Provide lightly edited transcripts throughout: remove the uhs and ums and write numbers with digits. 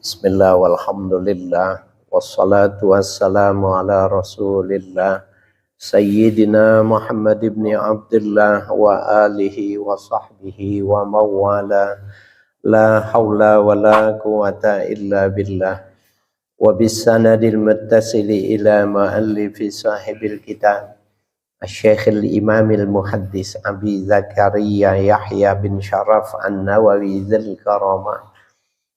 Bismillah walhamdulillah wassalatu wassalamu ala rasulillah Sayyidina Muhammad ibn Abdullah wa alihi wa sahbihi wa mawala la hawla wa la quwata illa billah wa bisanadil muttasili ila ma'allifi sahibil kitab Asy-Syaikh al-Imam al-Muhaddis Abi Zakaria Yahya bin Syaraf An-Nawawi Dzul Karamah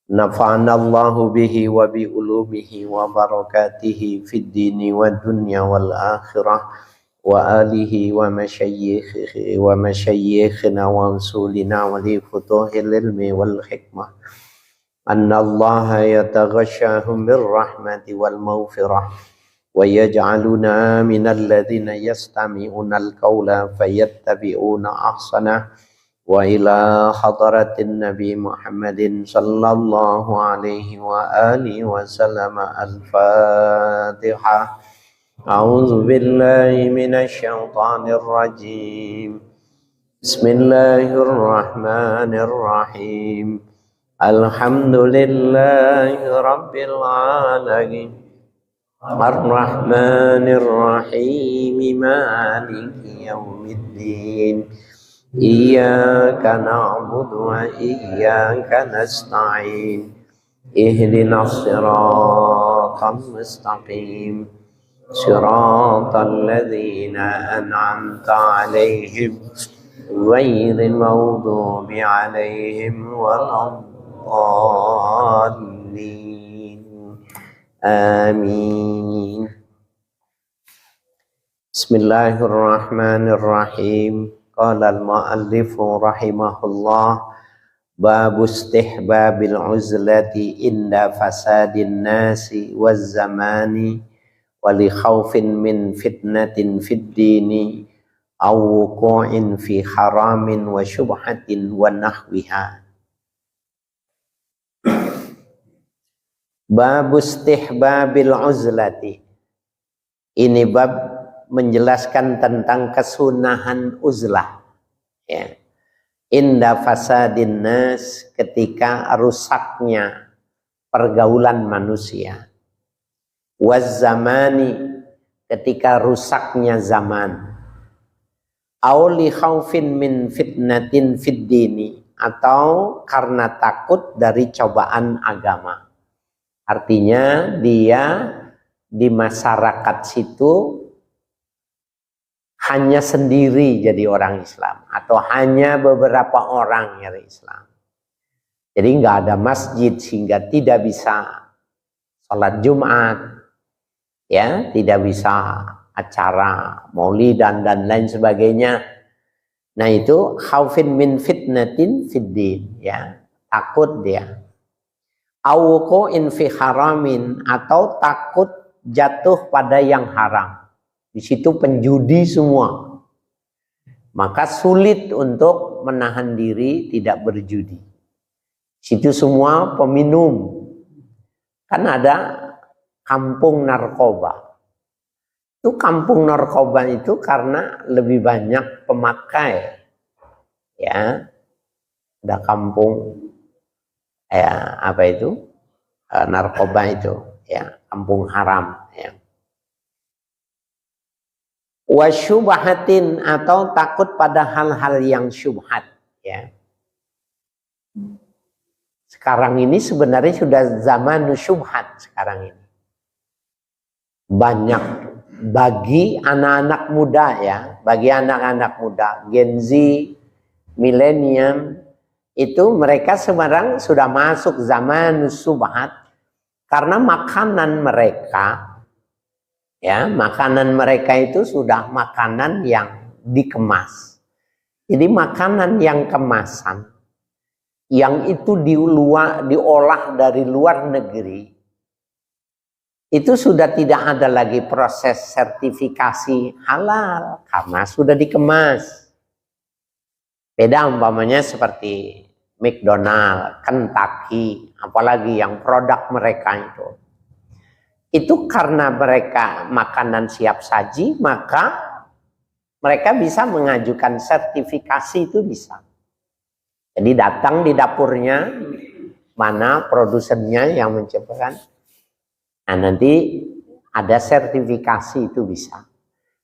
Nafa'ana Allahu bihi wa bi ulumihi wa barakatihi fid dini wa dunya wal akhirah wa alihi wa masyayikhina wa usulina wa li futuhil ilmi wal hikmah anna Allah yataghashahum bir rahmati wal maghfirah wa yaj'aluna minal ladzina yastami'una al-qawla fayattabi'una ahsanah wa ila hadratin Nabi Muhammadin sallallahu alaihi wa alihi wa sallam al-Fatihah. A'udzu billahi minasy syaithanir rajim. Bismillahirrahmanirrahim. Alhamdulillahi rabbil alamin. Ar-Rahmanir Rahim. Maliki yaumiddin. Iyyaka na'budu wa iyyaka nasta'in ihdinas siratal mustaqim siratal ladzina an'amta 'alaihim ghairil maghdubi 'alaihim waladdallin amin. Bismillahirrahmanirrahim. Qala al-mu'allifu rahimahullah babu istihbabil uzlati inda fasadin nasi waz zamani wa li khaufin min fitnatin fid dini aw wuqu'in fi haramin wa syubhatin wa nahwiha. Babu istihbabil uzlati. Ini bab menjelaskan tentang kesunahan uzlah, ya. Inda fasadin nas, ketika rusaknya pergaulan manusia. Waz zamani, ketika rusaknya zaman. Aw li khaufin min fitnatin fid dini, atau karena takut dari cobaan agama. Artinya dia di masyarakat situ hanya sendiri jadi orang Islam, atau hanya beberapa orang yang Islam. Jadi nggak ada masjid sehingga tidak bisa sholat Jumat, ya, tidak bisa acara maulidan dan lain sebagainya. Nah itu khaufin min fitnatin fiddin, ya, takut dia. Awuqin fi haramin, atau takut jatuh pada yang haram. Di situ penjudi semua, maka sulit untuk menahan diri tidak berjudi. Di situ semua peminum, kan ada kampung narkoba. Itu kampung narkoba itu karena lebih banyak pemakai, ya. Ada kampung, ya, apa itu, narkoba itu, ya, kampung haram, ya. Wasyubhatin, atau takut pada hal-hal yang syubhat, ya. Sekarang ini sebenarnya sudah zaman syubhat sekarang ini. Banyak bagi anak-anak muda, ya, bagi anak-anak muda, Gen Z, milenium, itu mereka sekarang sudah masuk zaman syubhat karena makanan mereka, ya, makanan mereka itu sudah makanan yang dikemas. Jadi makanan yang kemasan, yang itu diolah dari luar negeri, itu sudah tidak ada lagi proses sertifikasi halal karena sudah dikemas. Beda umpamanya seperti McDonald, Kentucky, apalagi yang produk mereka itu karena mereka makanan siap saji, maka mereka bisa mengajukan sertifikasi, itu bisa. Jadi datang di dapurnya, mana produsennya yang menciptakan. Nah, nanti ada sertifikasi itu bisa.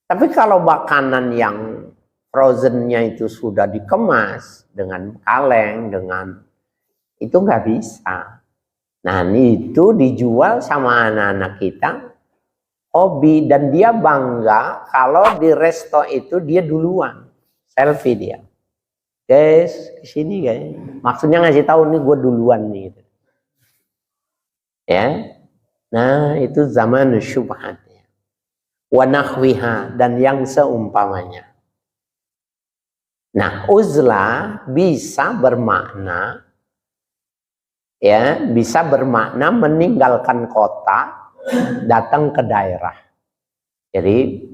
Tapi kalau makanan yang frozennya itu sudah dikemas dengan kaleng, dengan itu nggak bisa. Nah, itu dijual sama anak-anak kita hobi, dan dia bangga kalau di resto itu dia duluan selfie dia. Guys, kesini guys. Maksudnya ngasih tahu nih gue duluan nih. Gitu. Ya, nah itu zaman syubhat. Wa nahwiha, dan yang seumpamanya. Nah, uzlah bisa bermakna, ya, bisa bermakna meninggalkan kota, datang ke daerah. Jadi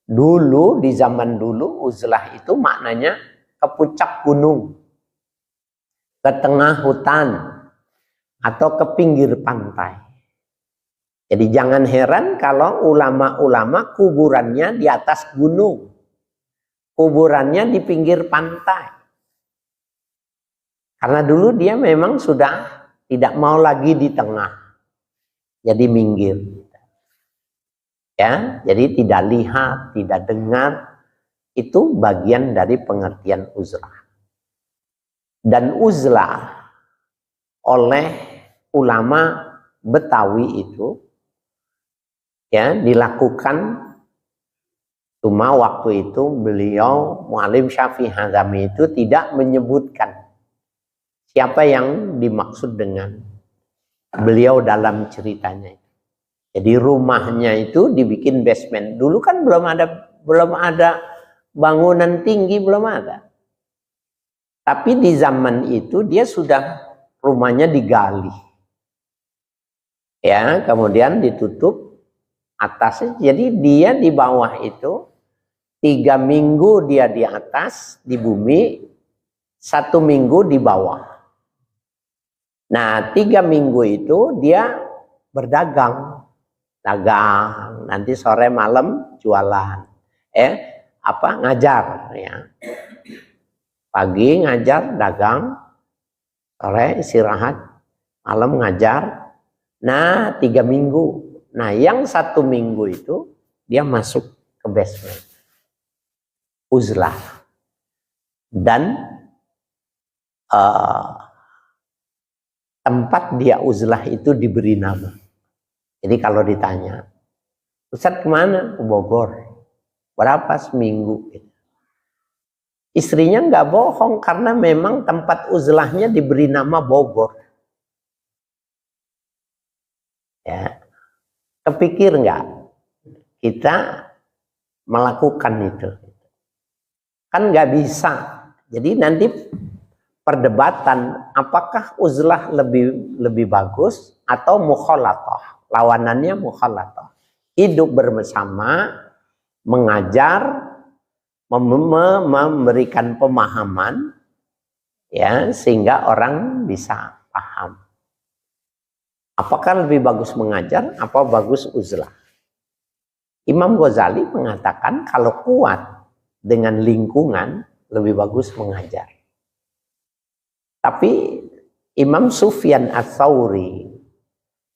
dulu, di zaman dulu, uzlah itu maknanya ke puncak gunung, ke tengah hutan, atau ke pinggir pantai. Jadi jangan heran kalau ulama-ulama kuburannya di atas gunung, kuburannya di pinggir pantai. Karena dulu dia memang sudah tidak mau lagi di tengah, jadi minggir. Ya, jadi tidak lihat, tidak dengar, itu bagian dari pengertian uzlah. Dan uzlah oleh ulama Betawi itu ya dilakukan, cuma waktu itu beliau Mu'alim Syafi'i Hazami itu tidak menyebutkan siapa yang dimaksud dengan beliau dalam ceritanya. Jadi rumahnya itu dibikin basement. Dulu kan belum ada bangunan tinggi, belum ada. Tapi di zaman itu dia sudah rumahnya digali. Ya, kemudian ditutup atasnya, jadi dia di bawah itu 3 minggu dia di atas di bumi, 1 minggu di bawah. Nah, 3 minggu itu dia berdagang, nanti sore malam jualan, ngajar ya. Pagi ngajar, dagang, sore istirahat, malam ngajar. Nah, 3 minggu. Nah, yang 1 minggu itu dia masuk ke basement, uzlah, dan tempat dia uzlah itu diberi nama. Jadi kalau ditanya, Ustadz kemana? Ke Bogor. Berapa seminggu? Istrinya nggak bohong, karena memang tempat uzlahnya diberi nama Bogor. Ya. Kepikir nggak kita melakukan itu? Kan nggak bisa. Jadi nanti perdebatan apakah uzlah lebih bagus atau mukhalatah. Lawanannya mukhalatah. Hidup bersama, mengajar, memberikan pemahaman, ya, sehingga orang bisa paham. Apakah lebih bagus mengajar, apa bagus uzlah? Imam Ghazali mengatakan kalau kuat dengan lingkungan, lebih bagus mengajar. Tapi Imam Sufyan Ats-Tsauri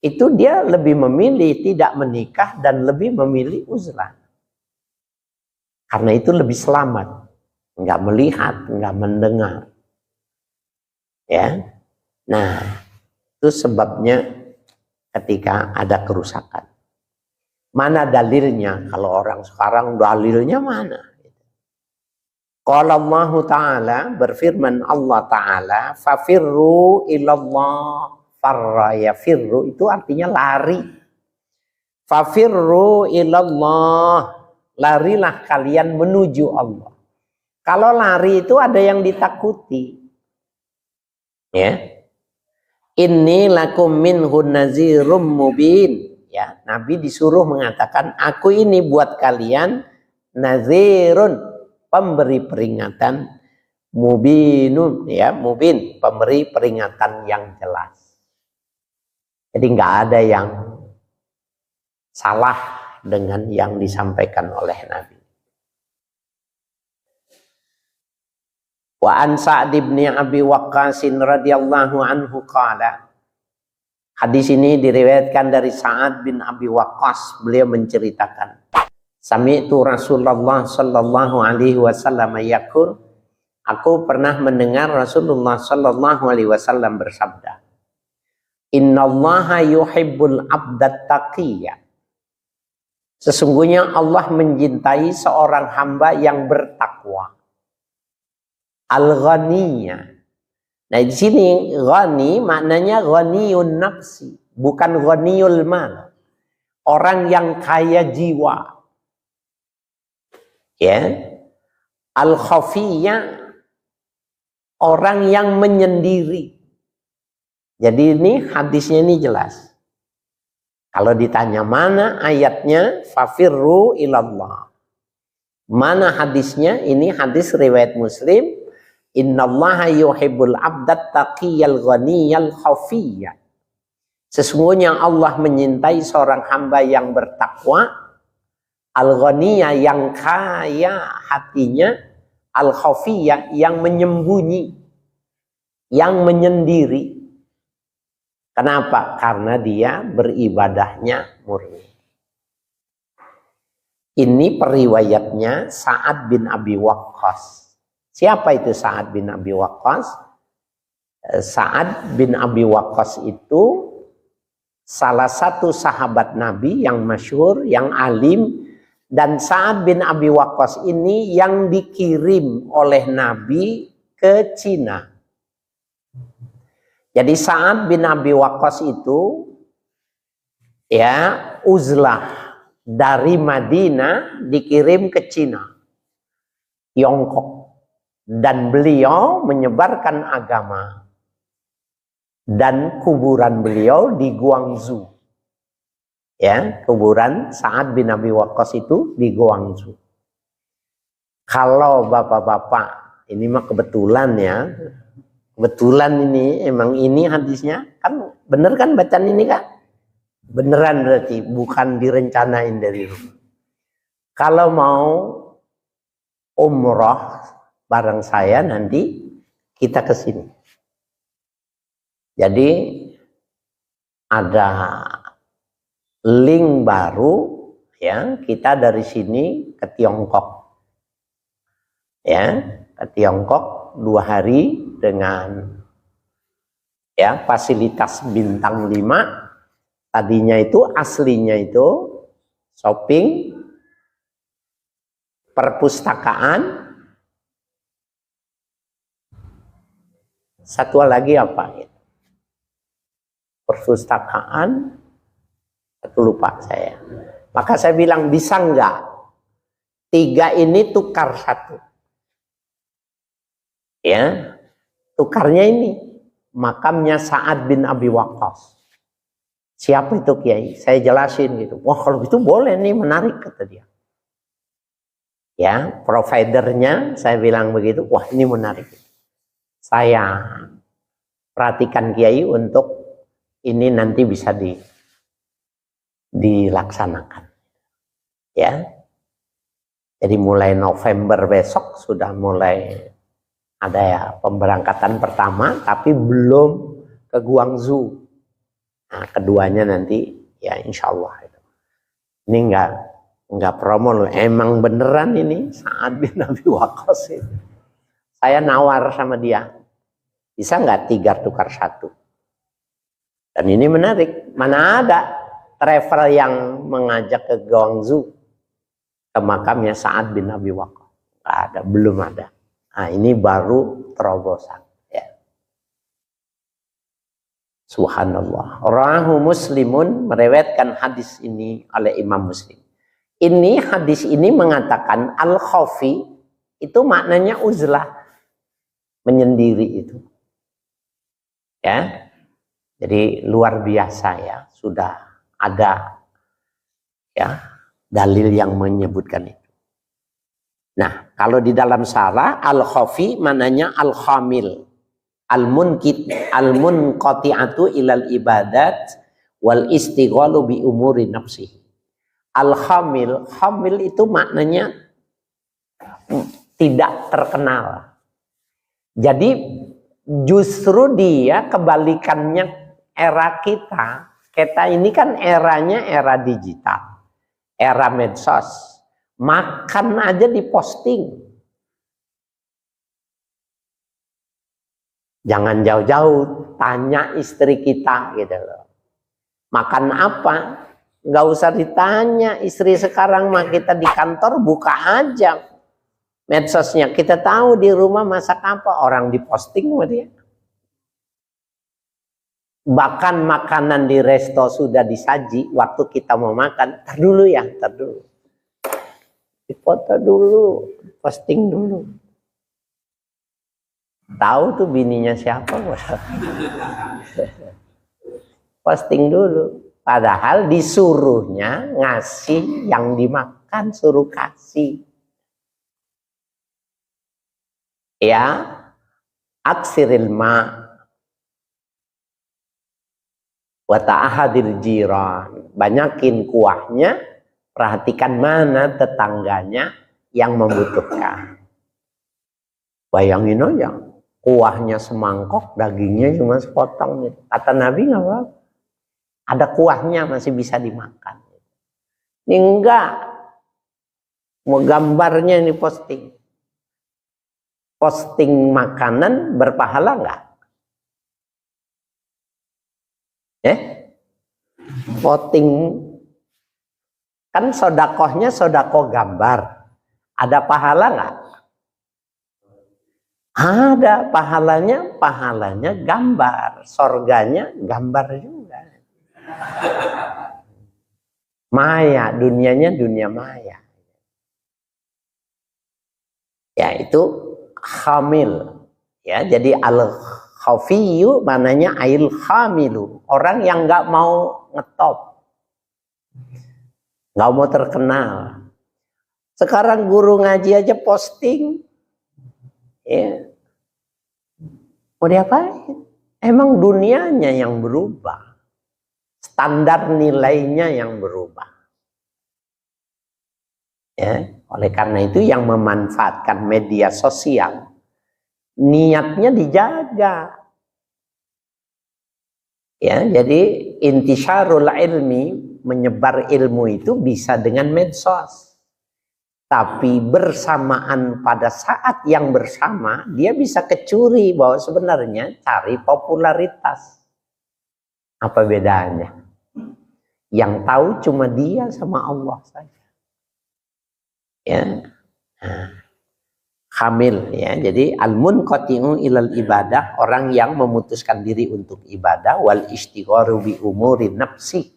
itu dia lebih memilih tidak menikah dan lebih memilih uzlah. Karena itu lebih selamat, nggak melihat, nggak mendengar. Ya, nah itu sebabnya ketika ada kerusakan. Mana dalilnya? Kalau orang sekarang dalilnya mana? Qala Allah Ta'ala, berfirman Allah Ta'ala, fafirru ilallah, farra yafirru, itu artinya lari. Fafirru ilallah, larilah kalian menuju Allah. Kalau lari itu ada yang ditakuti. Ya. Inni lakum minhu nazirum mubin. Ya, Nabi disuruh mengatakan, aku ini buat kalian nazirun, pemberi peringatan, mubinun, ya, mubin, pemberi peringatan yang jelas. Jadi nggak ada yang salah dengan yang disampaikan oleh Nabi. Wa an Sa'd bin Abi Waqqas radhiyallahu anhu qala, Hadis ini diriwayatkan dari Sa'ad bin Abi Waqqas. Beliau menceritakan, sami'tu Rasulullah sallallahu alaihi wasallam yaqul, aku pernah mendengar Rasulullah sallallahu alaihi wasallam bersabda, innallaha yuhibbul abdat taqiyya. Sesungguhnya Allah mencintai seorang hamba yang bertakwa. Al-ghaniyya. Nah di sini ghani maknanya ghaniyun nafsi, bukan ghaniyul mal. Orang yang kaya jiwa. Ya. Al-khafiyya, orang yang menyendiri. Jadi ini hadisnya ini jelas. Kalau ditanya mana ayatnya, fafirru ilallah. Mana hadisnya? Ini hadis riwayat Muslim. Innallaha yuhibbul abdat taqiyal ghaniyal khafiyya. Sesungguhnya Allah menyintai seorang hamba yang bertakwa, al-ghaniyya yang kaya hatinya, al-khafiyya yang menyembunyi, yang menyendiri. Kenapa? Karena dia beribadahnya murni. Ini periwayatnya Sa'ad bin Abi Waqqas. Siapa itu Sa'ad bin Abi Waqqas? Sa'ad bin Abi Waqqas itu salah satu sahabat Nabi yang masyhur, yang alim. Dan Sa'ad bin Abi Waqqas ini yang dikirim oleh Nabi ke Cina. Jadi Sa'ad bin Abi Waqqas itu ya uzlah dari Madinah dikirim ke Cina, Tiongkok. Dan beliau menyebarkan agama. Dan kuburan beliau di Guangzhou. Ya, kuburan Sa'ad bin Abi Waqqas itu di Guangzhou. Kalau bapak-bapak, ini mah kebetulan ya. Kebetulan ini, emang ini hadisnya. Kan bener kan bacaan ini kan? Beneran berarti, bukan direncanain dari rumah. Kalau mau umroh bareng saya nanti kita ke sini. Jadi ada link baru ya, kita dari sini ke Tiongkok. Ya, ke Tiongkok 2 hari dengan ya fasilitas bintang 5. Tadinya itu aslinya itu shopping, perpustakaan, satu lagi apa? Perpustakaan, satu lupa saya. Maka saya bilang bisa enggak 3 ini tukar 1. Ya, tukarnya ini makamnya Sa'ad bin Abi Waqqas. Siapa itu Kiai? Saya jelasin gitu. Wah kalau gitu boleh nih, menarik kata dia. Ya, providernya saya bilang begitu. Wah ini menarik. Saya perhatikan Kiai untuk ini nanti bisa dilaksanakan. Ya. Jadi mulai November besok sudah mulai ada ya pemberangkatan pertama, tapi belum ke Guangzhou. Nah, keduanya nanti ya insya Allah. Ini enggak promo loh, emang beneran ini Sa'ad bin Abi Waqqas itu. Saya nawar sama dia, bisa nggak 3 tukar 1? Dan ini menarik, mana ada travel yang mengajak ke Guangzhou, ke makamnya Sa'ad bin Abi Waqqas. Nggak ada, belum ada. Nah ini baru terobosan. Ya. Subhanallah. Rawahu Muslimun, meriwayatkan hadis ini oleh Imam Muslim. Ini hadis ini mengatakan al-khafi itu maknanya uzlah, menyendiri itu. Ya. Jadi luar biasa ya, sudah ada ya dalil yang menyebutkan itu. Nah, kalau di dalam syarah al-khafi maknanya al-khamil, al-munqati'atu ilal ibadat wal istighalu bi umuri nafsihi. Al-khamil, khamil itu maknanya tidak terkenal. Jadi justru dia kebalikannya era kita ini kan eranya era digital, era medsos. Makan aja diposting. Jangan jauh-jauh, tanya istri kita gitu loh. Makan apa? Nggak usah ditanya. Istri sekarang mah kita di kantor buka aja medsosnya. Kita tahu di rumah masak apa, orang diposting sama dia. Bahkan makanan di resto sudah disaji, waktu kita mau makan, tar dulu ya, tar dulu. Dipoto dulu, posting dulu. Tahu tuh bininya siapa, posting dulu. Padahal disuruhnya ngasih yang dimakan, suruh kasih. Ya, aksiril ma' wa ta'ahadil jiran. Banyakin kuahnya, perhatikan mana tetangganya yang membutuhkan. Bayangin aja, kuahnya semangkok, dagingnya cuma sepotong. Kata Nabi nggak apa-apa. Ada kuahnya masih bisa dimakan. Ini enggak. Mau gambarnya ini posting. Posting makanan berpahala enggak? Posting kan sodakohnya sodako gambar. Ada pahala enggak? Ada pahalanya gambar. Sorganya gambar juga. Maya, dunianya dunia maya. Ya itu hamil. Ya, jadi al-khafiyu mananya ail khamilu. Orang yang nggak mau ngetop. Nggak mau terkenal. Sekarang guru ngaji aja posting. Ya. Mau diapain? Emang dunianya yang berubah. Standar nilainya yang berubah. Ya, oleh karena itu yang memanfaatkan media sosial niatnya dijaga. Ya, jadi intisyarul ilmi, menyebar ilmu itu bisa dengan medsos. Tapi bersamaan pada saat yang bersama dia bisa kecuri bahwa sebenarnya cari popularitas. Apa bedanya? Yang tahu cuma dia sama Allah saja. Ya. Hamil ya. Jadi al-munqati'u ilal ibadah, orang yang memutuskan diri untuk ibadah, wal istigharu bi umuri nafsi,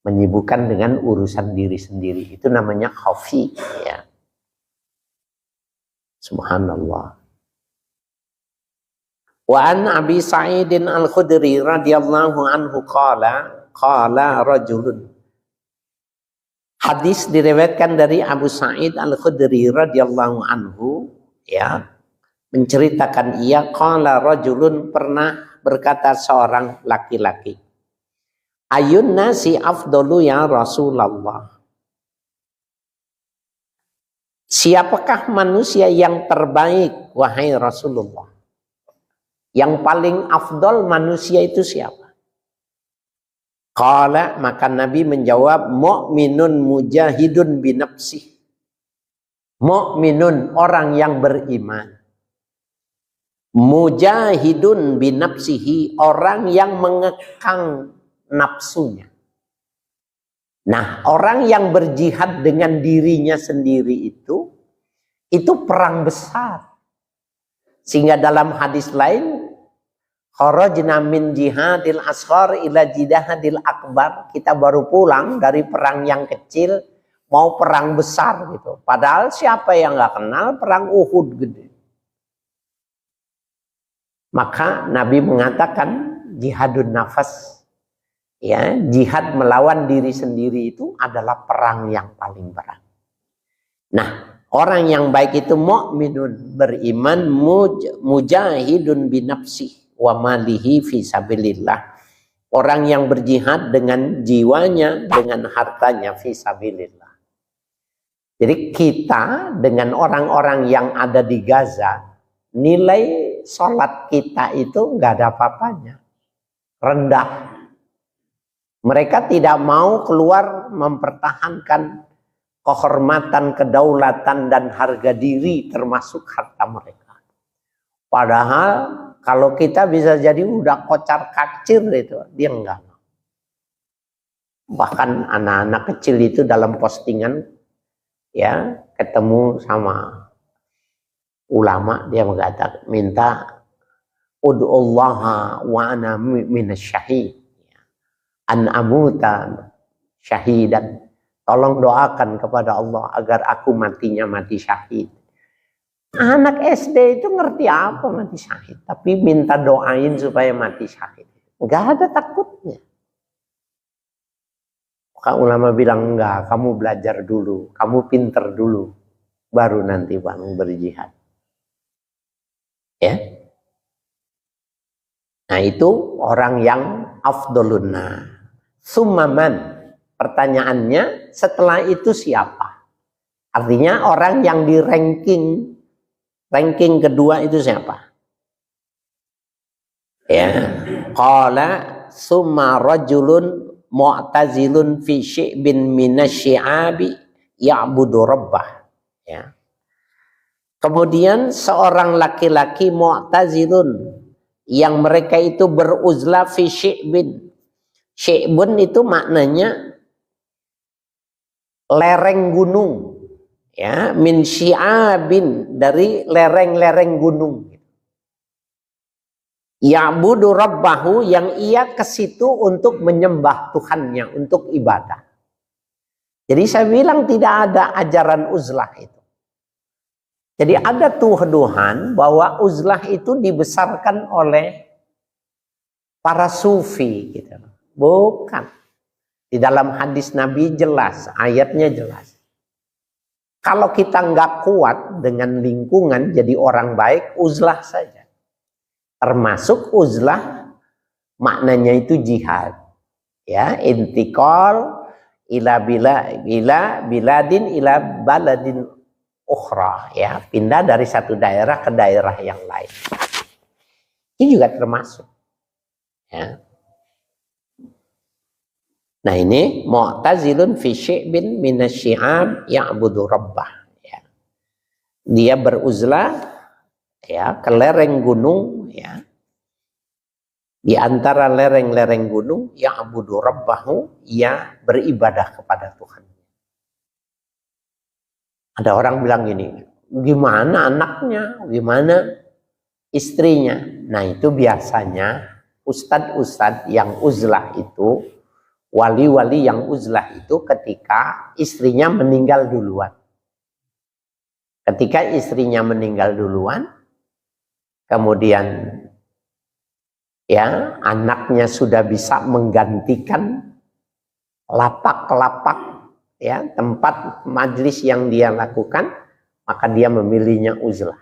menyibukkan dengan urusan diri sendiri. Itu namanya khafi ya. Subhanallah. Wa an Abi Sa'idin Al-Khudri radhiyallahu anhu qala rajulun. Hadis diriwayatkan dari Abu Sa'id Al-Khudri radhiyallahu anhu ya, menceritakan ia qala rajulun, pernah berkata seorang laki-laki, ayun nasi afdalu ya Rasulullah. Siapakah manusia yang terbaik wahai Rasulullah? Yang paling afdal manusia itu siapa? Qala, maka Nabi menjawab, mu'minun mujahidun binafsih. Mu'minun, orang yang beriman. Mujahidun binafsihi, orang yang mengekang nafsunya. Nah, orang yang berjihad dengan dirinya sendiri itu perang besar. Sehingga dalam hadis lain, kharajna min jihadil asghar ila jihadil akbar. Kita baru pulang dari perang yang kecil mau perang besar gitu. Padahal siapa yang nggak kenal perang Uhud gede. Maka Nabi mengatakan jihadun nafas, ya, jihad melawan diri sendiri itu adalah perang yang paling berat. Nah, orang yang baik itu mukminun, beriman, mujahidun binafsih wa malihi fi sabilillah. Orang yang berjihad dengan jiwanya, dengan hartanya fi sabilillah. Jadi kita dengan orang-orang yang ada di Gaza, nilai sholat kita itu nggak ada apa-apanya. rendah. Mereka tidak mau keluar mempertahankan kehormatan, kedaulatan, dan harga diri termasuk harta mereka. Padahal kalau kita bisa jadi udah kocar kacir itu, dia enggak. Bahkan anak-anak kecil itu dalam postingan ya ketemu sama ulama, dia mengatakan minta ud'ullaha wa ana minasyahid an amuta syahidan, tolong doakan kepada Allah agar aku matinya mati syahid. Anak SD itu ngerti apa mati syahid, tapi minta doain supaya mati syahid, nggak ada takutnya. Maka ulama bilang enggak, kamu belajar dulu, kamu pinter dulu, baru nanti kamu berjihad. Ya. Nah itu orang yang afdoluna. Summaman, pertanyaannya setelah itu siapa? Artinya orang yang di ranking kedua itu siapa? Ya, qala summa rajulun mu'tazilun fi syi'bin minasyi'abi ya'budu rabbah. Ya. Kemudian seorang laki-laki mu'tazilun yang mereka itu beruzlah fi syi'bin. Syi'bun itu maknanya lereng gunung, ya, min syi'abin, dari lereng-lereng gunung. Ya'budu rabbahu, yang ia ke situ untuk menyembah Tuhannya, untuk ibadah. Jadi saya bilang tidak ada ajaran uzlah itu. Jadi ada tuduhan bahwa uzlah itu dibesarkan oleh para sufi gitu. Bukan. Di dalam hadis Nabi jelas, ayatnya jelas. Kalau kita nggak kuat dengan lingkungan jadi orang baik, uzlah saja. Termasuk uzlah maknanya itu jihad. Ya, intikal ila biladin ila baladin ukhra, ya, pindah dari satu daerah ke daerah yang lain. Ini juga termasuk. Ya. Nah ini mu'tazilun fi syi'bin minasyi'ab ya'budu rabbah. Ya. Dia beruzlah ya ke lereng gunung, ya. Di antara lereng-lereng gunung ya'budu rabbahu, ia beribadah kepada Tuhan. Ada orang bilang gini, gimana anaknya, gimana istrinya? Nah itu biasanya ustadz-ustadz yang uzlah itu, wali-wali yang uzlah itu ketika istrinya meninggal duluan. Ketika istrinya meninggal duluan, kemudian ya anaknya sudah bisa menggantikan lapak-lapak, ya, tempat majlis yang dia lakukan, maka dia memilihnya uzlah.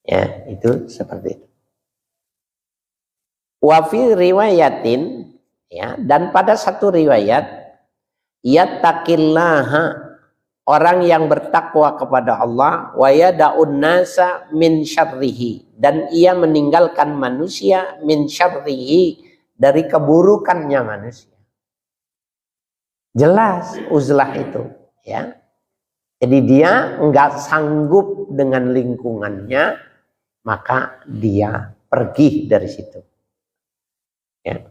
Ya, itu seperti itu. Wa fi riwayatin, ya, dan pada satu riwayat, yattaqillaha, orang yang bertakwa kepada Allah, wa yada'un nasa min syarrihi, dan ia meninggalkan manusia min syarrihi, dari keburukannya manusia. Jelas uzlah itu, ya. Jadi dia enggak sanggup dengan lingkungannya, maka dia pergi dari situ. Ya.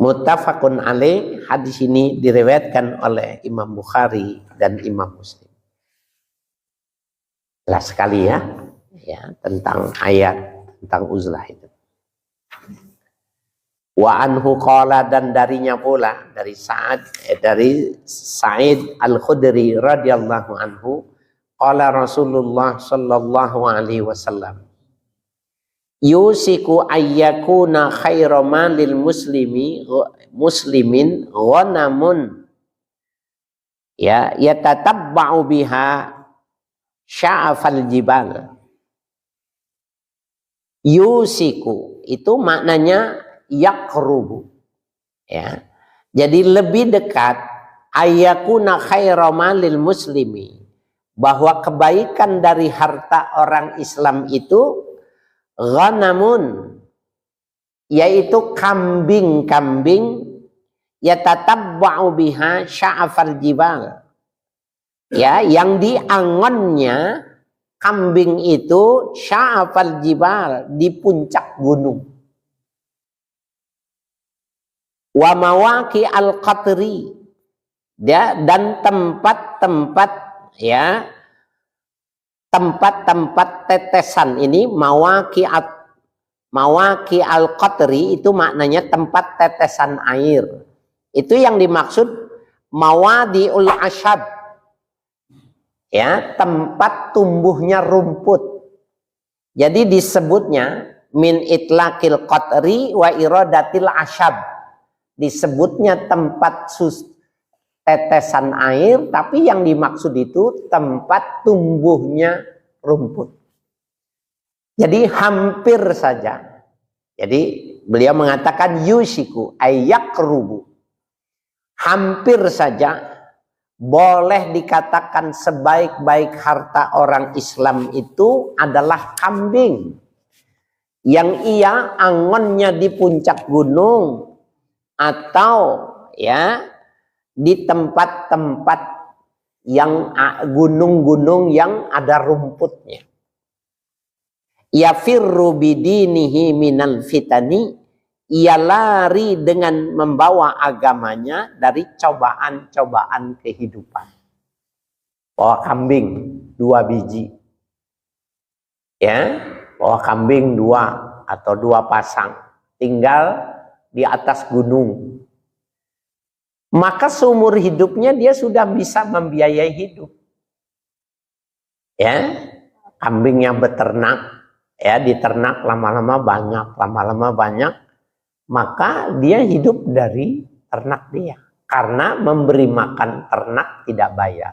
Muttafaqun alaih, hadis ini diriwayatkan oleh Imam Bukhari dan Imam Muslim. Jelas sekali ya, ya, tentang ayat tentang uzlah itu. Wa anhu qala, dan darinya pula dari Sa'id Al-Khudri radhiyallahu anhu, qala Rasulullah sallallahu alaihi wasallam, yusiku ayyakuna khairu malil muslimin ghanamun, ya, yatatabba'u biha sya'afal jibal. Yusiku itu maknanya yaqrubu, ya. Jadi lebih dekat, ayyakuna khairu malil muslimi, bahwa kebaikan dari harta orang Islam itu ghanamun, yaitu kambing-kambing yatatabba'u biha sya'afal jibal, ya, yang diangonnya kambing itu sya'afal jibal, di puncak gunung, wa mawaqi al-qatri, ya, dan tempat-tempat, ya, tempat-tempat tetesan ini, mawaqi al-qatri itu maknanya tempat tetesan air. Itu yang dimaksud mawadi'ul asyab, ya, tempat tumbuhnya rumput. Jadi disebutnya min itlaqil qatri wa iradatil asyab, disebutnya tempat tetesan air, tapi yang dimaksud itu tempat tumbuhnya rumput. Jadi hampir saja. Jadi beliau mengatakan yusiku ayyakrubu, hampir saja boleh dikatakan sebaik-baik harta orang Islam itu adalah kambing yang ia angonnya di puncak gunung atau, ya, di tempat-tempat yang gunung-gunung yang ada rumputnya. Yafirru bidinihi minal fitani, ia lari dengan membawa agamanya dari cobaan-cobaan kehidupan. Bawa kambing 2 biji, ya, bawa kambing 2 atau 2 pasang, tinggal di atas gunung. Maka seumur hidupnya dia sudah bisa membiayai hidup, ya, kambing yang beternak, ya, diternak lama-lama banyak, maka dia hidup dari ternak dia, karena memberi makan ternak tidak bayar.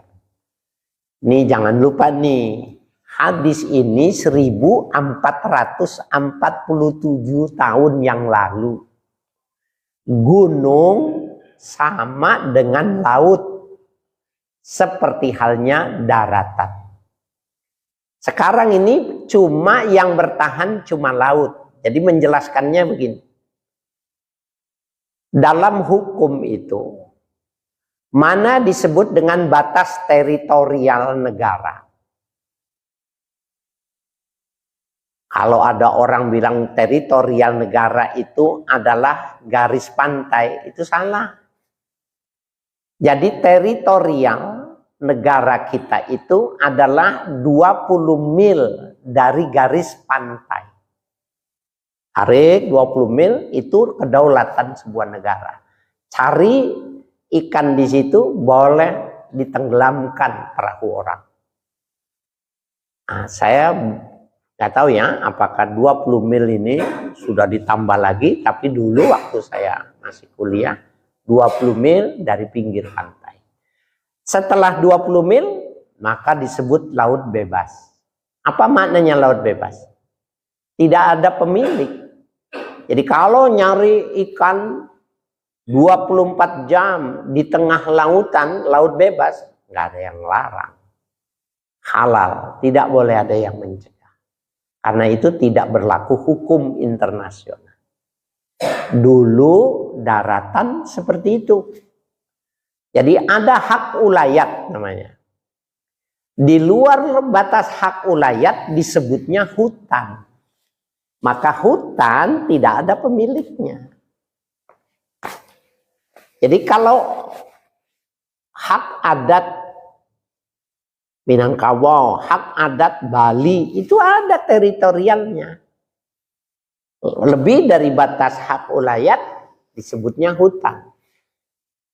Nih jangan lupa nih, hadis ini 1447 tahun yang lalu. Gunung sama dengan laut, seperti halnya daratan. Sekarang ini cuma yang bertahan cuma laut. Jadi menjelaskannya begini. Dalam hukum itu, mana disebut dengan batas teritorial negara? Kalau ada orang bilang teritorial negara itu adalah garis pantai, itu salah. Jadi teritorial negara kita itu adalah 20 mil dari garis pantai. Tarik 20 mil itu kedaulatan sebuah negara. Cari ikan di situ boleh ditenggelamkan perahu orang. Nah, saya nggak tahu ya apakah 20 mil ini sudah ditambah lagi, tapi dulu waktu saya masih kuliah 20 mil dari pinggir pantai. Setelah 20 mil maka disebut laut bebas. Apa maknanya laut bebas? Tidak ada pemilik. Jadi kalau nyari ikan 24 jam di tengah lautan, laut bebas, nggak ada yang larang. Halal, tidak boleh ada yang mencegah. Karena itu tidak berlaku hukum internasional. Dulu daratan seperti itu. Jadi ada hak ulayat namanya. Di luar batas hak ulayat disebutnya hutan. Maka hutan tidak ada pemiliknya. Jadi kalau hak adat Minangkabau, hak adat Bali itu ada teritorialnya. Lebih dari batas hak ulayat disebutnya hutan.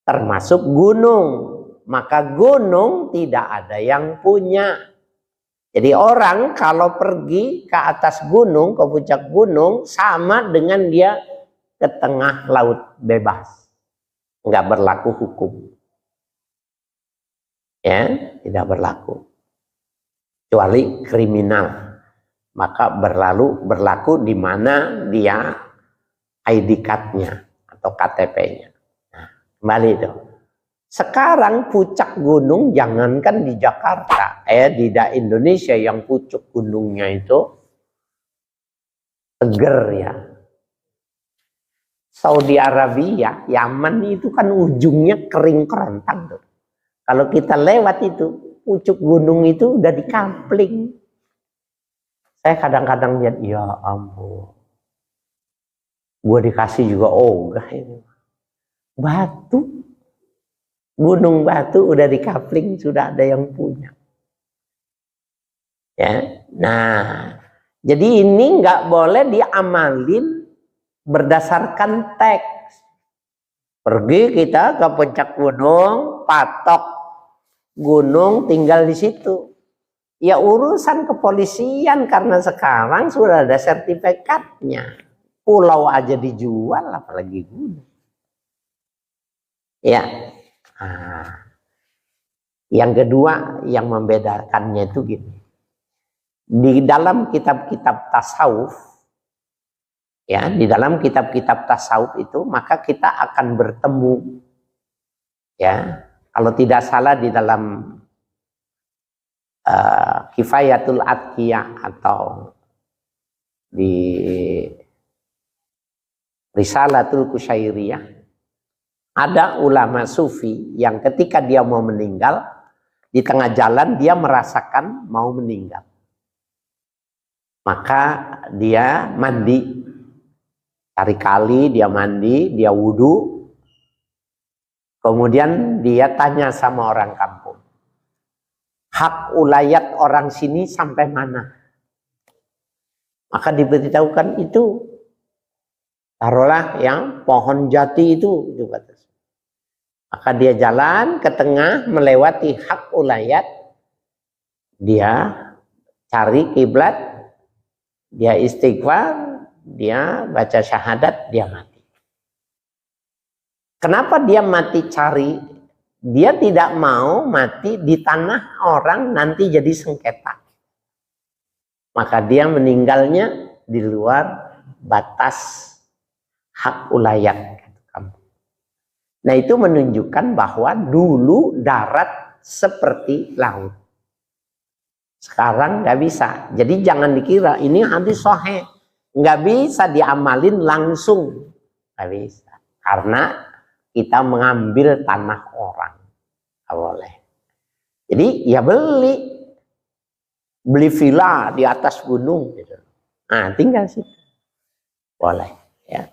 Termasuk gunung. Maka gunung tidak ada yang punya. Jadi orang kalau pergi ke atas gunung, ke puncak gunung, sama dengan dia ke tengah laut bebas. Nggak berlaku hukum. Ya, tidak berlaku. Kecuali kriminal. Maka berlaku di mana dia ID card-nya atau KTP-nya. Nah, kembali itu. Sekarang puncak gunung jangankan di Jakarta, di Indonesia yang puncak gunungnya itu seger ya. Saudi Arabia, Yaman itu kan ujungnya kering kerontang tuh. Kalau kita lewat itu, pucuk gunung itu udah dikampling. Saya kadang-kadang lihat, ya ampun. Gue dikasih juga ogah ini. Batu. Gunung batu udah dikampling, sudah ada yang punya. Ya, nah, jadi ini nggak boleh diamalin berdasarkan teks. Pergi kita ke puncak gunung, patok gunung, tinggal di situ. Ya urusan kepolisian karena sekarang sudah ada sertifikatnya. Pulau aja dijual, apalagi gunung. Ya. Nah, yang kedua yang membedakannya itu gini. Di dalam kitab-kitab tasawuf, ya, di dalam kitab-kitab tasawuf itu, maka kita akan bertemu, ya, kalau tidak salah di dalam Kifayatul Atqiyah atau di Risalatul Kusyairiyah, ada ulama sufi yang ketika dia mau meninggal, di tengah jalan dia merasakan mau meninggal. Maka dia mandi, cari kali, dia mandi, dia wudhu. Kemudian dia tanya sama orang kampung, hak ulayat orang sini sampai mana? Maka diberitahukan itu, taruhlah yang pohon jati itu juga. Maka dia jalan ke tengah melewati hak ulayat, dia cari kiblat, dia istighfar, dia baca syahadat, dia mati. Kenapa dia mati cari? Dia tidak mau mati di tanah orang nanti jadi sengketa. Maka dia meninggalnya di luar batas hak ulayat. Nah itu menunjukkan bahwa dulu darat seperti laut. Sekarang nggak bisa. Jadi jangan dikira ini hadis sahih. Nggak bisa diamalin langsung. Nggak bisa. Karena kita mengambil tanah orang. Nggak boleh. Jadi ya beli. Beli villa di atas gunung. Gitu. Nah tinggal situ. Boleh. Ya.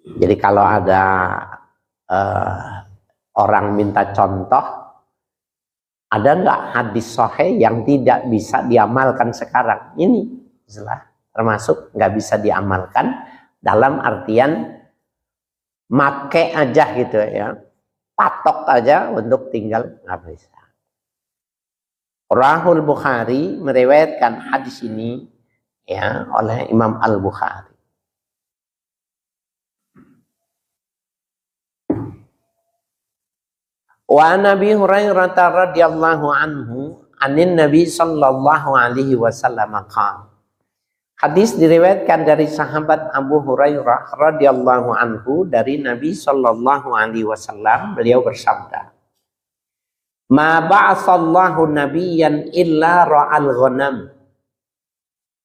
Jadi kalau ada orang minta contoh, ada nggak hadis sahih yang tidak bisa diamalkan sekarang? Ini termasuk nggak bisa diamalkan dalam artian make aja gitu ya, patok aja untuk tinggal, nggak bisa. Rahul Bukhari meriwayatkan hadis ini ya oleh Imam Al-Bukhari. Wa Nabi Hurairah radhiyallahu anhu anin Nabi sallallahu alaihi wasallam qala. Hadis diriwayatkan dari sahabat Abu Hurairah radhiyallahu anhu dari Nabi sallallahu alaihi wasallam, beliau bersabda, "Ma ba'atsallahu nabiyyan illa ra'al ghanam."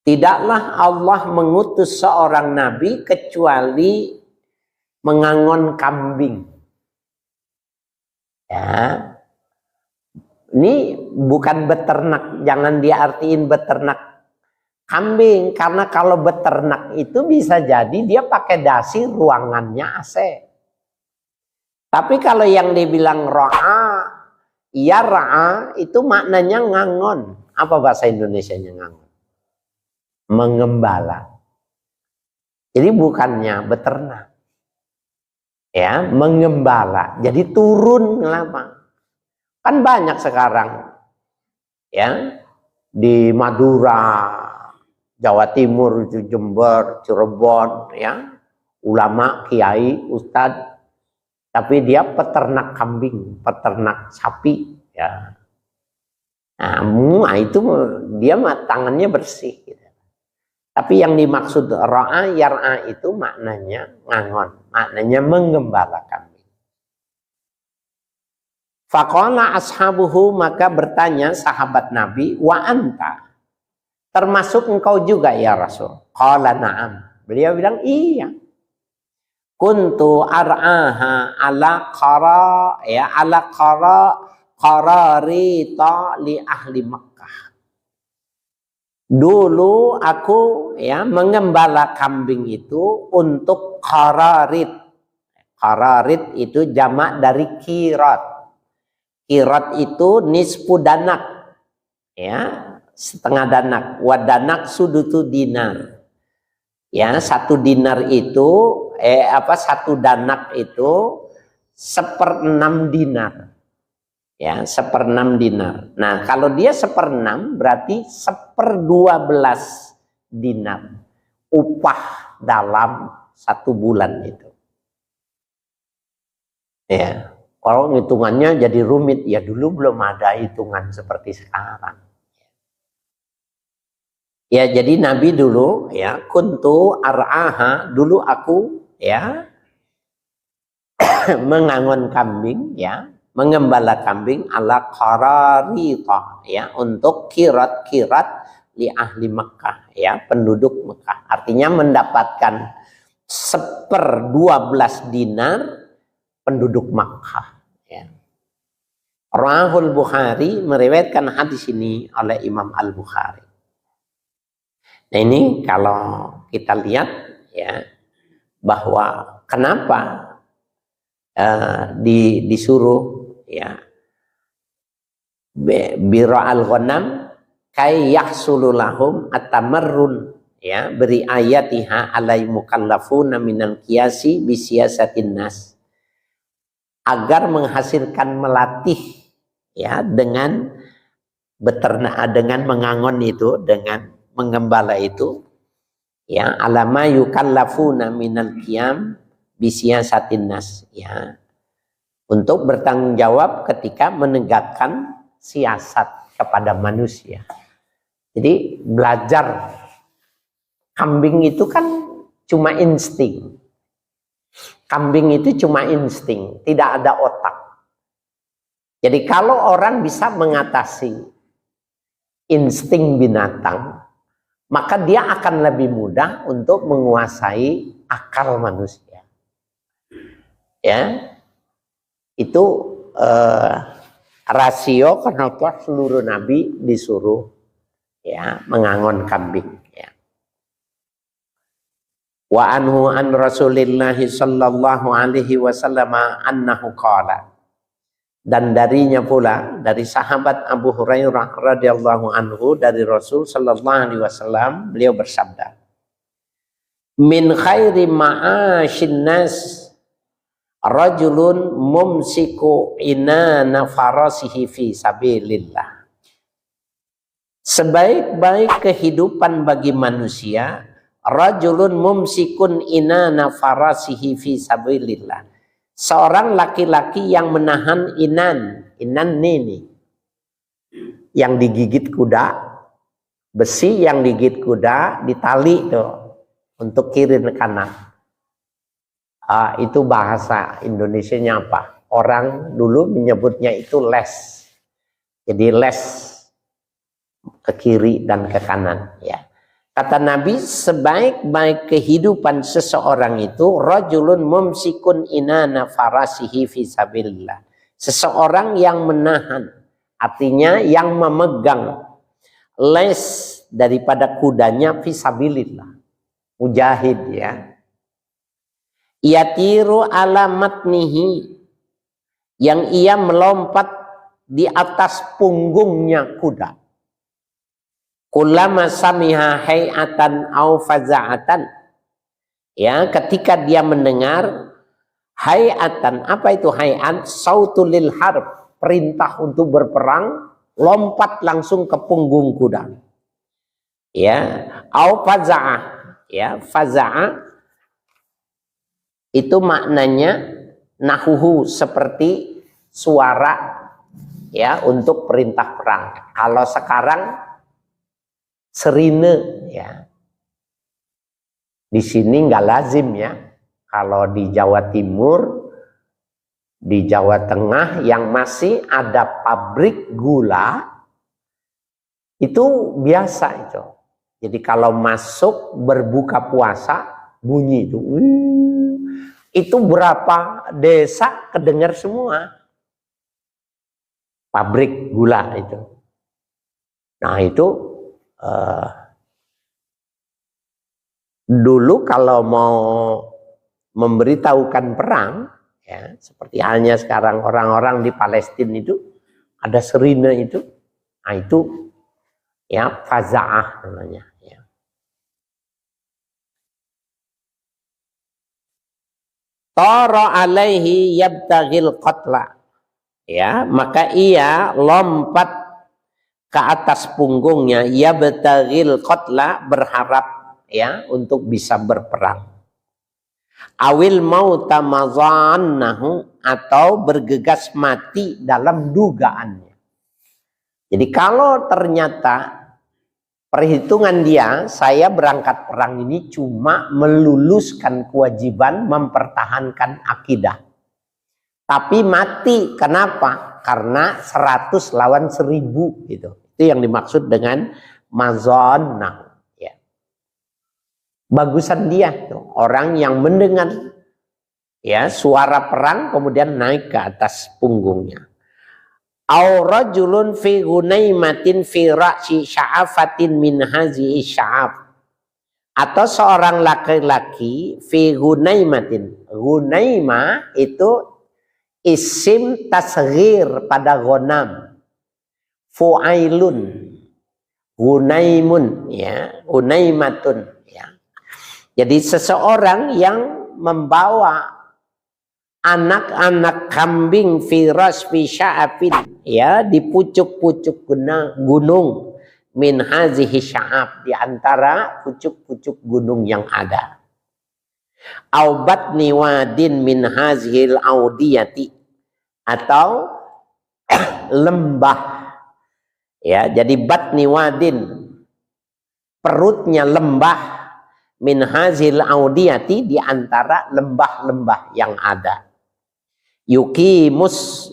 Tidaklah Allah mengutus seorang nabi kecuali mengangon kambing. Ya, ini bukan beternak, jangan diartiin beternak kambing, karena kalau beternak itu bisa jadi dia pakai dasi ruangannya AC. Tapi kalau yang dibilang ra'a, ya ra'a itu maknanya ngangon. Apa bahasa Indonesianya ngangon? Mengembala. Jadi bukannya beternak. Ya, mengembala. Jadi turun ngelapa. Kan banyak sekarang ya di Madura, Jawa Timur, Jember, Cirebon ya, ulama, kiai, ustadz, tapi dia peternak kambing, peternak sapi ya. Nah, itu dia tangannya bersih gitu. Tapi yang dimaksud ra'a yar'a itu maknanya ngangon, maknanya menggembala kambing. Faqala ashabuhu, maka bertanya sahabat Nabi, wa anta, termasuk engkau juga ya Rasul? Qala na'am. Beliau bilang iya. Kuntu ar'aha ala qara ya ala qararita li ahli Makkah. Dulu aku ya mengembala kambing itu untuk qararit. Qararit itu jamak dari kirat. Kirat itu nisfu danak. Ya, setengah danak. Wadanak sudutu dinar. Ya, 1 dinar itu satu danak itu 1/6 dinar. Ya, 1/6 dinar. Nah, kalau dia 1/6 berarti 1/12 dinar. Upah dalam 1 bulan itu. Ya, kalau hitungannya jadi rumit, ya dulu belum ada hitungan seperti sekarang. Ya, jadi Nabi dulu ya kuntu ar'aha, dulu aku ya mengangon kambing ya, mengembala kambing ala qararita ya untuk kirat-kirat li ahli Mekah ya, penduduk Mekah. Artinya mendapatkan 1/12 dinar penduduk Makkah ya. Rahul Bukhari meriwayatkan hadis ini oleh Imam Al-Bukhari. Nah, ini kalau kita lihat ya bahwa kenapa disuruh ya bira al-ghanam kay yahsulu lahum atamarrun ya beri ayatiha alai mukallafuna minal qiyasi bi siyasatin nas, agar menghasilkan melatih ya dengan beternak, dengan mengangon itu, dengan mengembala itu ya alama yukallafuna minal qiyam bi siyasatin nas ya, untuk bertanggung jawab ketika menegakkan siasat kepada manusia. Jadi belajar kambing itu kan cuma insting. Kambing itu cuma insting, tidak ada otak. Jadi kalau orang bisa mengatasi insting binatang, maka dia akan lebih mudah untuk menguasai akal manusia. Ya, itu rasio kenapa seluruh nabi disuruh ya mengangon kambing. Ya. Wa anhu an Rasulillah sallallahu alaihi wasallam annahu qala, dan darinya pula dari sahabat Abu Hurairah radhiyallahu anhu dari Rasul sallallahu alaihi wasallam, beliau bersabda, min khairi ma'asyin nas rajulun mumsiku inana farasihi fi sabilillah. Sebaik-baik kehidupan bagi manusia, rajulun mumsikun inana farasihi fi sabilillah, seorang laki-laki yang menahan inan ini yang digigit kuda, besi yang digigit kuda ditali tuh untuk kiri dan kanan. Itu bahasa Indonesianya apa? Orang dulu menyebutnya itu les. Jadi les ke kiri dan ke kanan ya. Kata Nabi, sebaik-baik kehidupan seseorang itu rajulun mumsikun inana farasihi fi sabilillah. Seseorang yang menahan, artinya yang memegang les daripada kudanya fi sabilillah. Mujahid ya. Yatiru ala matnihi, yang ia melompat di atas punggungnya kuda. Kullama samiha hay'atan au faza'atan, ya, ketika dia mendengar hay'atan, apa itu hay'at? Sautul lil harb, perintah untuk berperang, lompat langsung ke punggung kuda. Ya, au faza'ah, ya, faza'ah itu maknanya nahuhu, seperti suara ya untuk perintah perang. Kalau sekarang serine ya. Di sini nggak lazim ya. Kalau di Jawa Timur, di Jawa Tengah yang masih ada pabrik gula, itu biasa itu. Jadi kalau masuk berbuka puasa bunyi itu. Itu berapa desa kedengar semua. Pabrik gula itu. Nah itu dulu kalau mau memberitahukan perang, ya, seperti halnya sekarang orang-orang di Palestina itu ada sirine itu, nah itu ya fazaah namanya. Ya. Tara alaihi yabtaghil qatla. Ya, maka ia lompat ke atas punggungnya, yabtaghil qatla, berharap ya untuk bisa berperang. Awil mauta mazannahu, atau bergegas mati dalam dugaannya. Jadi kalau ternyata perhitungan dia, saya berangkat perang ini cuma meluluskan kewajiban mempertahankan akidah. Tapi mati, kenapa? Karena 100 lawan 1000 gitu. Itu yang dimaksud dengan mazannahu. Ya. Bagusan dia tuh, orang yang mendengar ya suara perang kemudian naik ke atas punggungnya. Au rajulun fi gunaimatin fi ra'si sya'afatin min hazihi sya'af, atau seorang laki-laki fi gunaimatin. Gunaima itu isim tasghir pada ghanam. Fu'ailun, gunaimun, ya, gunaimatun, ya. Jadi seseorang yang membawa anak-anak kambing firas fi sya'afin, ya, di pucuk-pucuk gunung min hazihi sya'af, di antara pucuk-pucuk gunung yang ada. Au batni wadin min hazihil audiyati, atau lembah, ya, jadi batni wadin, perutnya lembah, min hazil audiyati, di antara lembah-lembah yang ada. Yukimus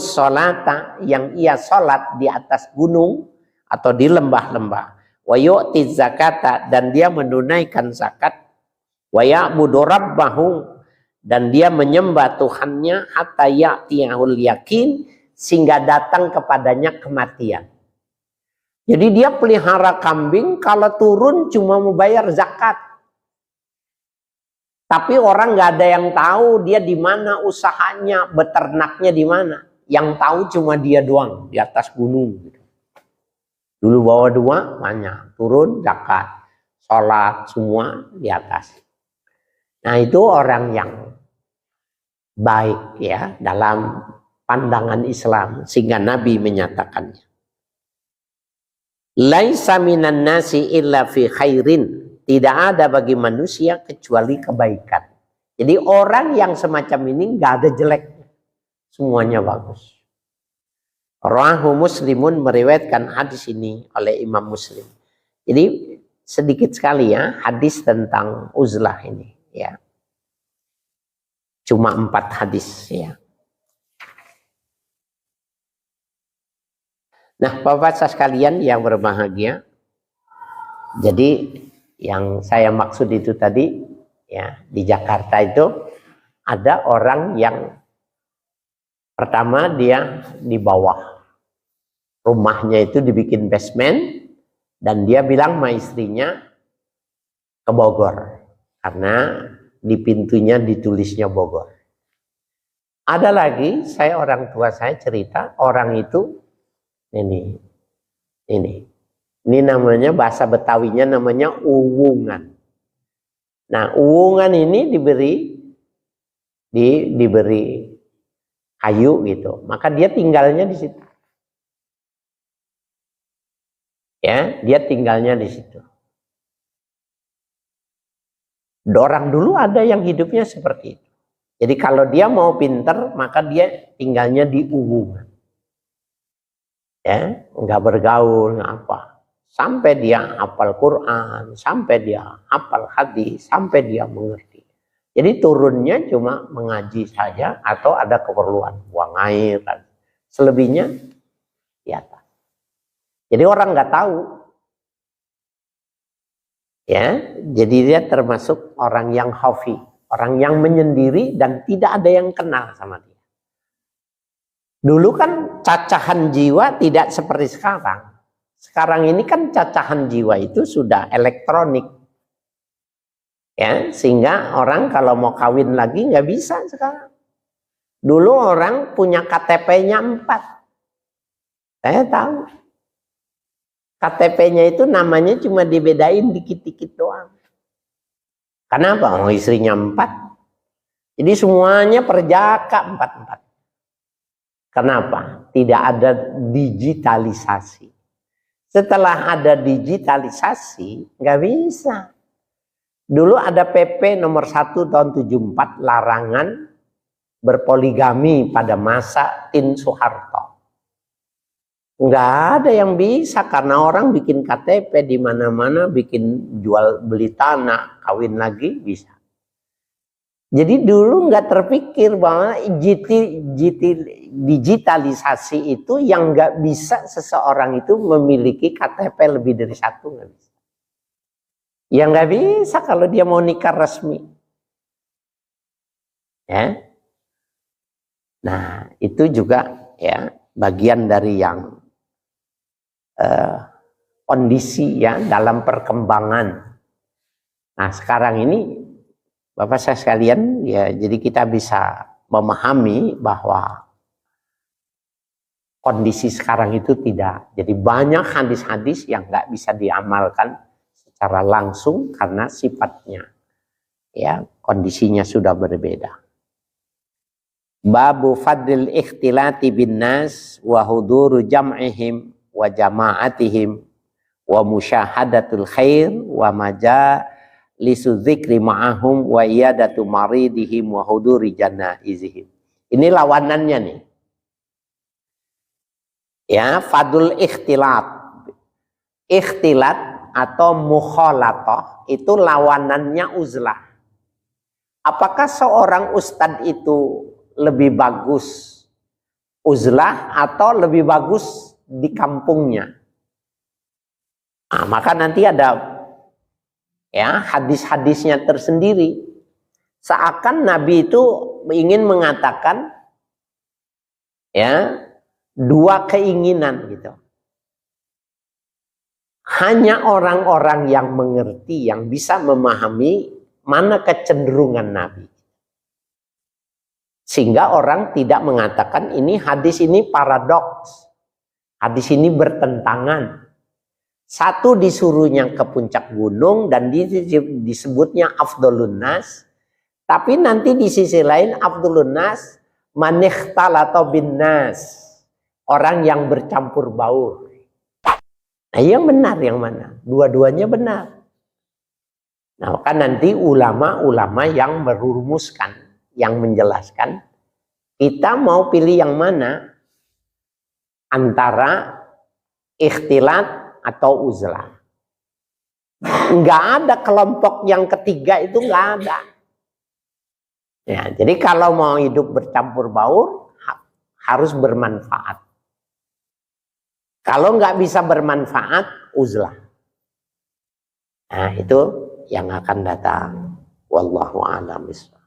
sholata, yang ia sholat di atas gunung atau di lembah-lembah. Wa yu'ti zakata, dan dia menunaikan zakat. Wa ya'budu rabbahu, dan dia menyembah Tuhannya, hatta ya'tiyahul yakin, sehingga datang kepadanya kematian. Jadi dia pelihara kambing, kalau turun cuma mau bayar zakat. Tapi orang nggak ada yang tahu dia di mana usahanya, beternaknya di mana. Yang tahu cuma dia doang di atas gunung. Dulu bawa 2 banyak, turun zakat, sholat semua di atas. Nah itu orang yang baik ya dalam pandangan Islam, sehingga Nabi menyatakannya. Laisa minan nasi illa fi khairin, tidak ada bagi manusia kecuali kebaikan. Jadi orang yang semacam ini nggak ada jeleknya, semuanya bagus. Rawahu Muslimun, meriwayatkan hadis ini oleh Imam Muslim. Jadi sedikit sekali ya hadis tentang uzlah ini ya. Cuma 4 hadis ya. Nah, Bapak sekalian yang berbahagia, jadi yang saya maksud itu tadi ya, di Jakarta itu ada orang yang pertama dia di bawah rumahnya itu dibikin basement, dan dia bilang sama istrinya ke Bogor karena di pintunya ditulisnya Bogor. Ada lagi, orang tua saya cerita, orang itu ini namanya, bahasa Betawinya namanya uwungan. Nah, uwungan ini diberi kayu gitu, maka dia tinggalnya di situ. Ya, dia tinggalnya di situ. Orang dulu ada yang hidupnya seperti itu. Jadi kalau dia mau pinter, maka dia tinggalnya di uwungan. Ya, nggak bergaul, nggak apa. Sampai dia hafal Quran, sampai dia hafal hadis, sampai dia mengerti. Jadi turunnya cuma mengaji saja atau ada keperluan buang air. Selebihnya di atas. Jadi orang nggak tahu. Ya, jadi dia termasuk orang yang khafi, orang yang menyendiri dan tidak ada yang kenal sama dia. Dulu kan cacahan jiwa tidak seperti sekarang. Sekarang ini kan cacahan jiwa itu sudah elektronik. Ya, sehingga orang kalau mau kawin lagi nggak bisa sekarang. Dulu orang punya KTP-nya 4. Saya tahu. KTP-nya itu namanya cuma dibedain dikit-dikit doang. Kenapa? Oh, istrinya 4. Jadi semuanya perjaka 4. Kenapa? Tidak ada digitalisasi. Setelah ada digitalisasi, nggak bisa. Dulu ada PP nomor 1 tahun 74 larangan berpoligami pada masa Tin Soeharto. Nggak ada yang bisa karena orang bikin KTP di mana-mana, bikin jual beli tanah, kawin lagi bisa. Jadi dulu nggak terpikir bahwa digitalisasi itu yang nggak bisa seseorang itu memiliki KTP lebih dari 1, nggak bisa. Ya nggak bisa kalau dia mau nikah resmi. Ya. Nah itu juga ya bagian dari yang kondisi ya dalam perkembangan. Nah sekarang ini Bapak saya sekalian ya, jadi kita bisa memahami bahwa kondisi sekarang itu tidak. Jadi banyak hadis-hadis yang nggak bisa diamalkan secara langsung karena sifatnya ya kondisinya sudah berbeda. Babu fadlil ikhtilati bin nas wa huduru jam'ihim wa jama'atihim wa musyahadatul khair wa lisuzikri ma'ahum wa iyadatu maridihim wa huduri janaizihim. Ini lawanannya nih. Ya, fadul ikhtilat. Ikhtilat atau mukhalatah itu lawanannya uzlah. Apakah seorang ustadz itu lebih bagus uzlah atau lebih bagus di kampungnya? Nah, maka nanti ada ya hadis-hadisnya tersendiri. Seakan Nabi itu ingin mengatakan ya dua keinginan gitu. Hanya orang-orang yang mengerti, yang bisa memahami mana kecenderungan Nabi. Sehingga orang tidak mengatakan ini hadis ini paradoks. Hadis ini bertentangan. Satu disuruhnya ke puncak gunung dan disebutnya afdolun nas. Tapi nanti di sisi lain afdolun nas manikhtalato bin nas. Orang yang bercampur baur. Nah yang benar yang mana? Dua-duanya benar. Nah kan nanti ulama-ulama yang merumuskan, yang menjelaskan. Kita mau pilih yang mana? Antara ikhtilat atau uzlah. Enggak ada kelompok yang ketiga itu enggak ada. Ya, jadi kalau mau hidup bercampur baur harus bermanfaat. Kalau enggak bisa bermanfaat, uzlah. Nah, itu yang akan datang. Wallahu a'lam bishawab.